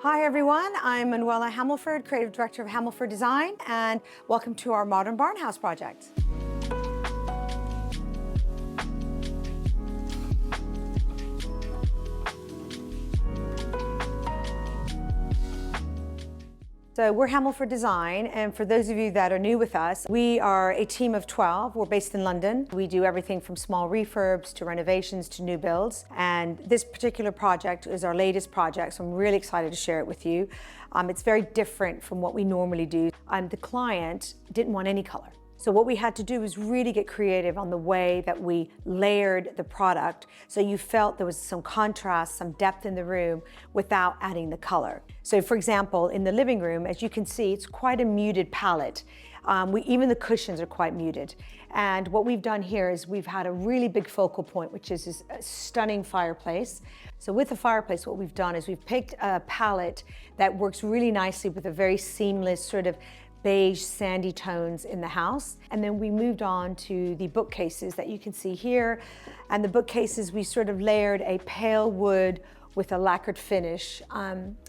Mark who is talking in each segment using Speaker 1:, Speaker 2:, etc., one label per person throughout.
Speaker 1: Hi everyone, I'm Manuela Hamilford, Creative Director of Hamilford Design, and welcome to our modern barnhouse project. So we're Hamilford Design, and for those of you that are new with us, we are a team of 12. We're based in London. We do everything from small refurbs to renovations to new builds. And this particular project is our latest project, so I'm really excited to share it with you. It's very different from what we normally do. The client didn't want any color. So what we had to do was really get creative on the way that we layered the product so you felt there was some contrast, some depth in the room without adding the color. So for example, in the living room, as you can see, it's quite a muted palette. Even the cushions are quite muted. And what we've done here is we've had a really big focal point, which is this stunning fireplace. So with the fireplace, what we've done is we've picked a palette that works really nicely with a very seamless sort of beige sandy tones in the house. And then we moved on to the bookcases that you can see here. And the bookcases, we sort of layered a pale wood with a lacquered finish.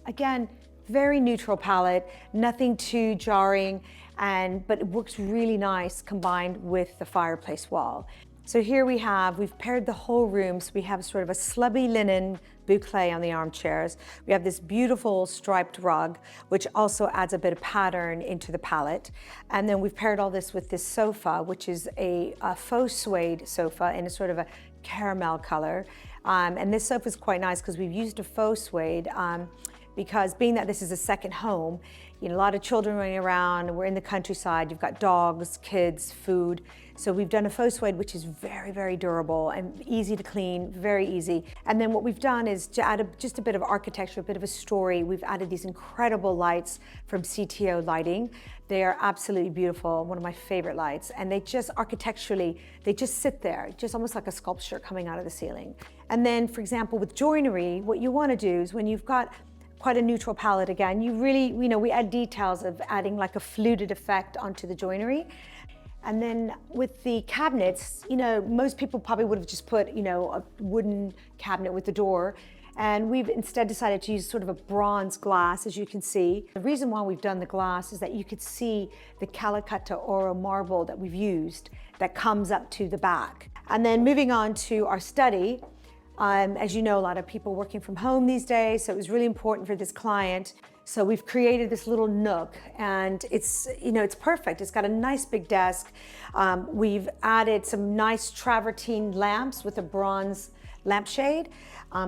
Speaker 1: Again, very neutral palette, nothing too jarring, but it works really nice combined with the fireplace wall. So here we've paired the whole room. So we have sort of a slubby linen boucle on the armchairs. We have this beautiful striped rug, which also adds a bit of pattern into the palette. And then we've paired all this with this sofa, which is a faux suede sofa in a sort of a caramel color. And this sofa is quite nice because we've used a faux suede because being that this is a second home, a lot of children running around, we're in the countryside, you've got dogs, kids, food. So we've done a faux suede, which is very, very durable and easy to clean, very easy. And then what we've done is to add just a bit of architecture, a bit of a story. We've added these incredible lights from CTO Lighting. They are absolutely beautiful, one of my favorite lights. And they just architecturally, they just sit there, just almost like a sculpture coming out of the ceiling. And then, for example, with joinery, what you want to do is when you've got quite a neutral palette again, you really, we add details of adding like a fluted effect onto the joinery. And then with the cabinets, most people probably would have just put, a wooden cabinet with the door. And we've instead decided to use sort of a bronze glass, as you can see. The reason why we've done the glass is that you could see the Calicut Oro marble that we've used that comes up to the back. And then moving on to our study, as you know, a lot of people working from home these days, so it was really important for this client. So we've created this little nook, and it's perfect. It's got a nice big desk. We've added some nice travertine lamps with a bronze lampshade.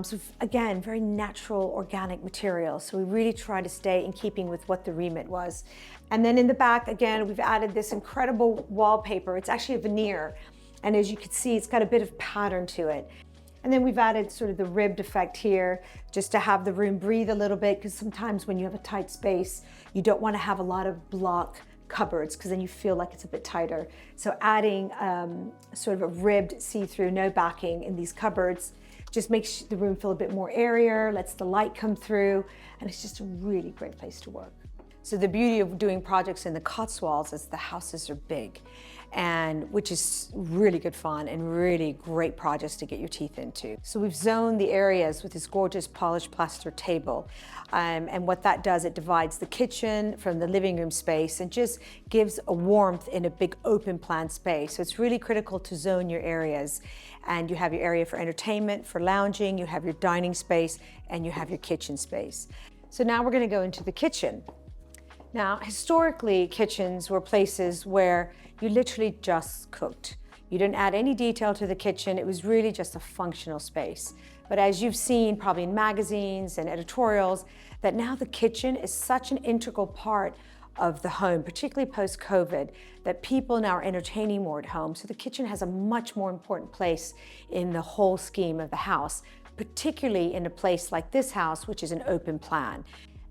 Speaker 1: So again, very natural, organic material. So we really try to stay in keeping with what the remit was. And then in the back, again, we've added this incredible wallpaper. It's actually a veneer. And as you can see, it's got a bit of pattern to it. And then we've added sort of the ribbed effect here just to have the room breathe a little bit, because sometimes when you have a tight space, you don't want to have a lot of block cupboards because then you feel like it's a bit tighter. So adding sort of a ribbed see-through, no backing in these cupboards just makes the room feel a bit more airier, lets the light come through, and it's just a really great place to work. So the beauty of doing projects in the Cotswolds is the houses are big, and which is really good fun and really great projects to get your teeth into. So we've zoned the areas with this gorgeous polished plaster table. And what that does, it divides the kitchen from the living room space and just gives a warmth in a big open plan space. So it's really critical to zone your areas. And you have your area for entertainment, for lounging, you have your dining space, and you have your kitchen space. So now we're gonna go into the kitchen. Now, historically, kitchens were places where you literally just cooked. You didn't add any detail to the kitchen. It was really just a functional space. But as you've seen probably in magazines and editorials, that now the kitchen is such an integral part of the home, particularly post-COVID, that people now are entertaining more at home. So the kitchen has a much more important place in the whole scheme of the house, particularly in a place like this house, which is an open plan.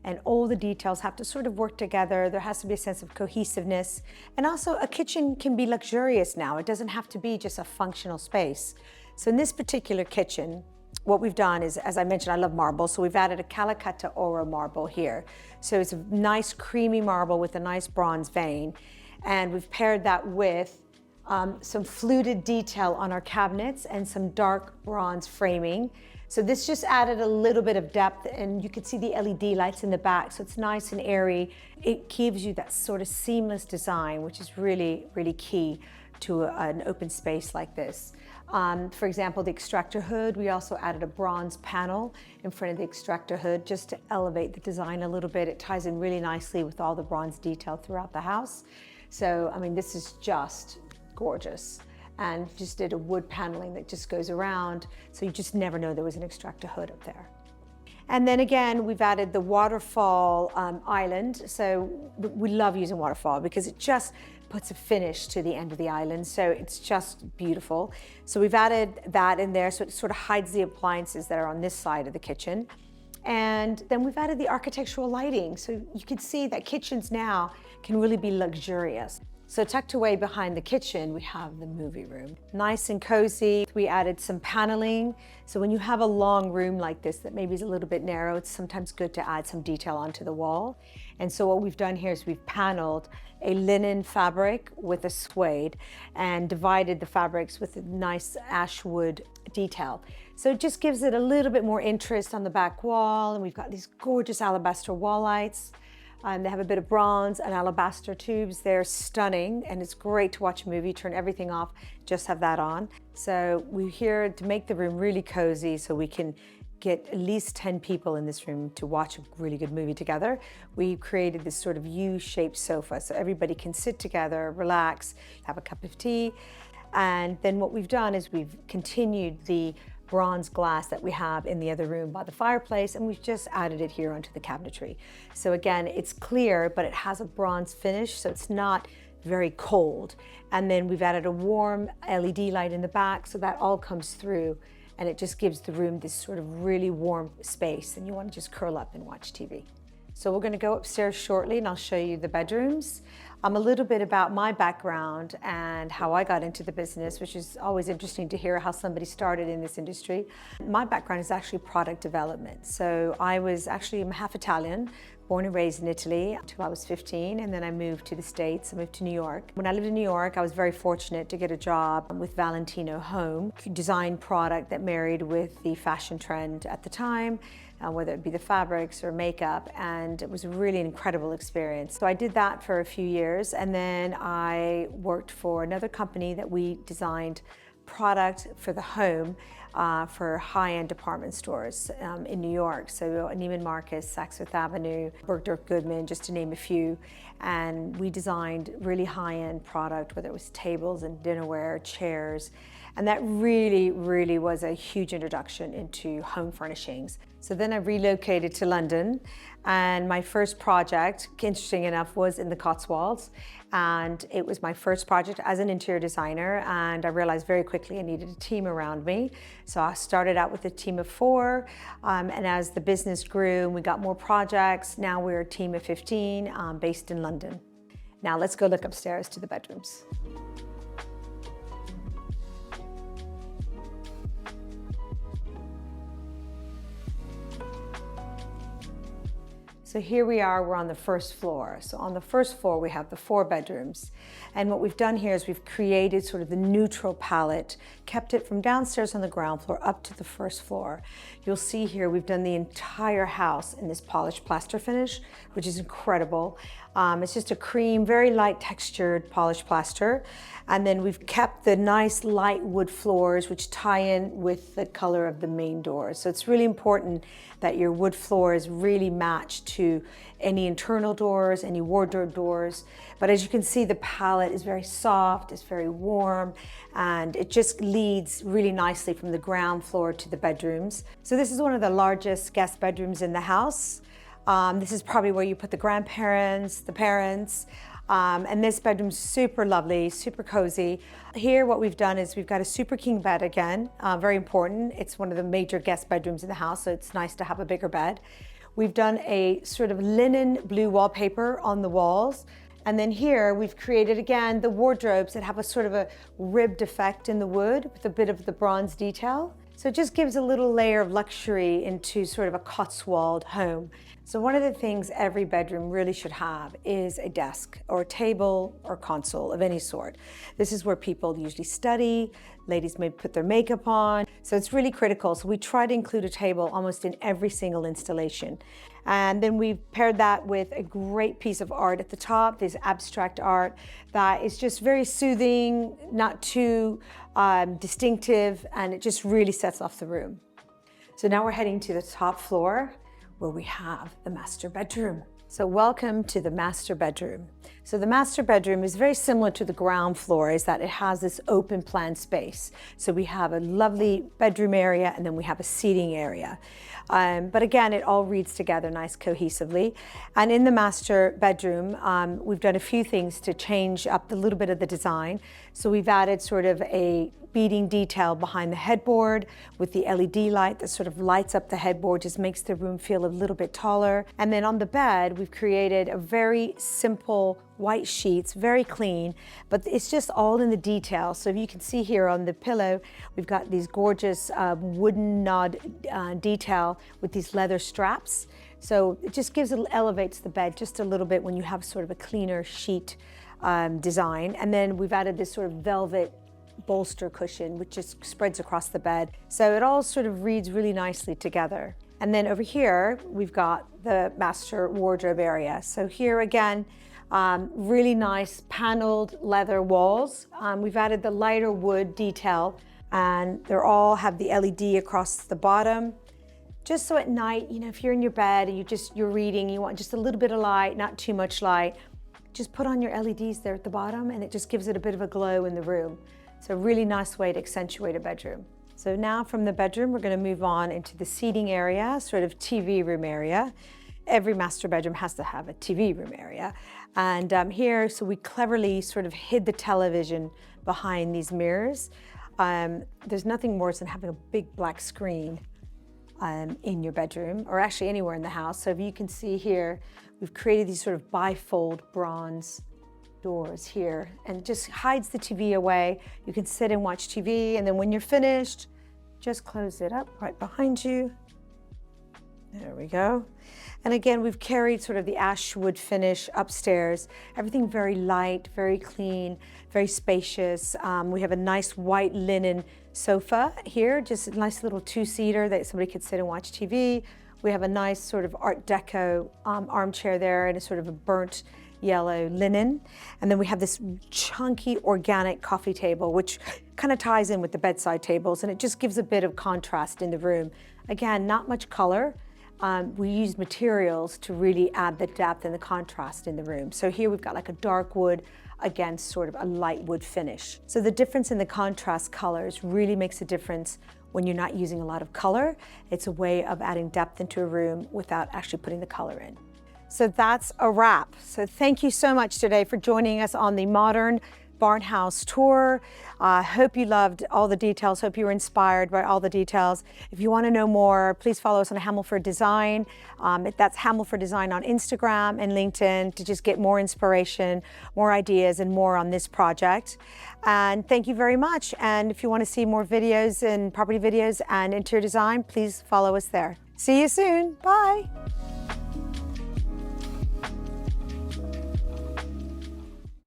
Speaker 1: And all the details have to sort of work together. There has to be a sense of cohesiveness. And also a kitchen can be luxurious now. It doesn't have to be just a functional space. So in this particular kitchen, what we've done is, as I mentioned, I love marble, so we've added a Calicut Oro marble here. So it's a nice creamy marble with a nice bronze vein. And we've paired that with some fluted detail on our cabinets and some dark bronze framing. So this just added a little bit of depth, and you can see the LED lights in the back, so it's nice and airy. It gives you that sort of seamless design, which is really, really key to an open space like this. For example, the extractor hood, we also added a bronze panel in front of the extractor hood just to elevate the design a little bit. It ties in really nicely with all the bronze detail throughout the house. So, I mean, this is just gorgeous. And just did a wood paneling that just goes around, so you just never know there was an extractor hood up there. And then again, we've added the waterfall island. So we love using waterfall because it just puts a finish to the end of the island. So it's just beautiful. So we've added that in there, so it sort of hides the appliances that are on this side of the kitchen. And then we've added the architectural lighting. So you can see that kitchens now can really be luxurious. So tucked away behind the kitchen, we have the movie room. Nice and cozy. We added some paneling. So when you have a long room like this that maybe is a little bit narrow, it's sometimes good to add some detail onto the wall. And so what we've done here is we've paneled a linen fabric with a suede and divided the fabrics with a nice ash wood detail. So it just gives it a little bit more interest on the back wall. And we've got these gorgeous alabaster wall lights. They have a bit of bronze and alabaster tubes. They're stunning, and it's great to watch a movie, turn everything off, just have that on. So we're here to make the room really cozy so we can get at least 10 people in this room to watch a really good movie together. We created this sort of U-shaped sofa so everybody can sit together, relax, have a cup of tea. And then what we've done is we've continued the bronze glass that we have in the other room by the fireplace, and we've just added it here onto the cabinetry. So again, it's clear, but it has a bronze finish, so it's not very cold. And then we've added a warm LED light in the back, so that all comes through, and it just gives the room this sort of really warm space, and you want to just curl up and watch TV. So we're going to go upstairs shortly, and I'll show you the bedrooms. A little bit about my background and how I got into the business, which is always interesting to hear how somebody started in this industry. My background is actually product development. So I'm half Italian, born and raised in Italy until I was 15, and then I moved to the States. I moved to New York. When I lived in New York, I was very fortunate to get a job with Valentino Home, design product that married with the fashion trend at the time, whether it be the fabrics or makeup, and it was a really incredible experience. So I did that for a few years, and then I worked for another company that we designed product for the home for high-end department stores in New York. So Neiman Marcus, Saks Fifth Avenue, Bergdorf Goodman, just to name a few. And we designed really high-end product, whether it was tables and dinnerware, chairs. And that really, really was a huge introduction into home furnishings. So then I relocated to London, and my first project, interesting enough, was in the Cotswolds. And it was my first project as an interior designer, and I realized very quickly I needed a team around me. So I started out with a team of 4, and as the business grew and we got more projects, now we're a team of 15 based in London. Now let's go look upstairs to the bedrooms. So here we are, we're on the first floor. So on the first floor, we have the 4 bedrooms. And what we've done here is we've created sort of the neutral palette, kept it from downstairs on the ground floor up to the first floor. You'll see here, we've done the entire house in this polished plaster finish, which is incredible. It's just a cream, very light textured polished plaster. And then we've kept the nice light wood floors, which tie in with the color of the main doors. So it's really important that your wood floors really match to any internal doors, any wardrobe doors. But as you can see, the palette is very soft, it's very warm, and it just leads really nicely from the ground floor to the bedrooms. So this is one of the largest guest bedrooms in the house. This is probably where you put the grandparents, the parents, and this bedroom's super lovely, super cozy. Here what we've done is we've got a super king bed again, very important. It's one of the major guest bedrooms in the house, so it's nice to have a bigger bed. We've done a sort of linen blue wallpaper on the walls. And then here we've created again the wardrobes that have a sort of a ribbed effect in the wood with a bit of the bronze detail. So it just gives a little layer of luxury into sort of a Cotswold home. So one of the things every bedroom really should have is a desk or a table or console of any sort. This is where people usually study, Ladies may put their makeup on. So it's really critical. So we try to include a table almost in every single installation. And then we've paired that with a great piece of art at the top, this abstract art that is just very soothing, not too distinctive, and it just really sets off the room. So now we're heading to the top floor where we have the master bedroom. So welcome to the master bedroom. So the master bedroom is very similar to the ground floor, is that it has this open plan space. So we have a lovely bedroom area and then we have a seating area. But again, it all reads together nice cohesively. And in the master bedroom, we've done a few things to change up a little bit of the design. So we've added sort of a beading detail behind the headboard with the LED light that sort of lights up the headboard, just makes the room feel a little bit taller. And then on the bed, we've created a very simple white sheets, very clean, but it's just all in the details. So if you can see here on the pillow, we've got these gorgeous wooden nod detail with these leather straps. So it just elevates the bed just a little bit when you have sort of a cleaner sheet design. And then we've added this sort of velvet bolster cushion, which just spreads across the bed. So it all sort of reads really nicely together. And then over here, we've got the master wardrobe area. So here again, really nice paneled leather walls. We've added the lighter wood detail, and they all have the LED across the bottom. Just so at night, you know, if you're in your bed and you're reading, you want just a little bit of light, not too much light, just put on your LEDs there at the bottom and it just gives it a bit of a glow in the room. It's a really nice way to accentuate a bedroom. So now from the bedroom, we're going to move on into the seating area, sort of TV room area. Every master bedroom has to have a TV room area. And here, so we cleverly sort of hid the television behind these mirrors. There's nothing worse than having a big black screen in your bedroom, or actually anywhere in the house. So if you can see here, we've created these sort of bifold bronze doors here, and it just hides the TV away. You can sit and watch TV, and then when you're finished, just close it up right behind you. There we go. And again, we've carried sort of the ash wood finish upstairs. Everything very light, very clean, very spacious. We have a nice white linen sofa here, just a nice little two-seater that somebody could sit and watch TV. We have a nice sort of Art Deco armchair there, and a sort of a burnt yellow linen. And then we have this chunky organic coffee table, which kind of ties in with the bedside tables, and it just gives a bit of contrast in the room. Again, not much color. We use materials to really add the depth and the contrast in the room. So here we've got like a dark wood against sort of a light wood finish. So the difference in the contrast colors really makes a difference when you're not using a lot of color. It's a way of adding depth into a room without actually putting the color in. So that's a wrap. So thank you so much today for joining us on the Modern Barnhouse tour. Hope you loved all the details. Hope you were inspired by all the details. If you want to know more, please follow us on Hamilford Design. That's Hamilford Design on Instagram and LinkedIn to just get more inspiration, more ideas, and more on this project. And thank you very much. And if you want to see more videos and property videos and interior design, please follow us there. See you soon. Bye.